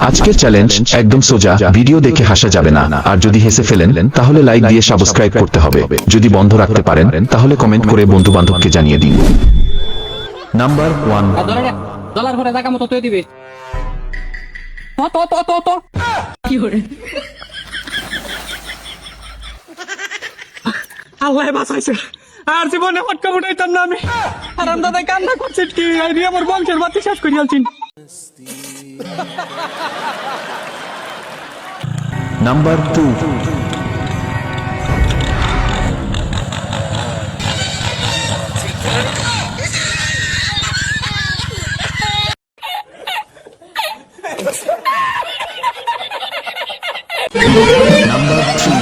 আজকের চ্যালেঞ্জ একদম সোজা, ভিডিও দেখে হাসা যাবে না, আর যদি হেসে ফেলেন তাহলে লাইক দিয়ে সাবস্ক্রাইব করতে হবে। যদি বন্ধ রাখতে পারেন তাহলে কমেন্ট করে বন্ধু বান্ধবকে জানিয়ে দিন। নাম্বার 1, ডলার ঘরে জায়গা মতো তুই দিবি। তো কি করে আল্লাহ বাঁচাইছে, আর জীবনে ফটকা উঠাইতাম না আমি। আরাম দাদাই কান্না করছে কি আইডিয়া আমার বংশের বাতি শেষ করে আলছিন। Number 2, number 3,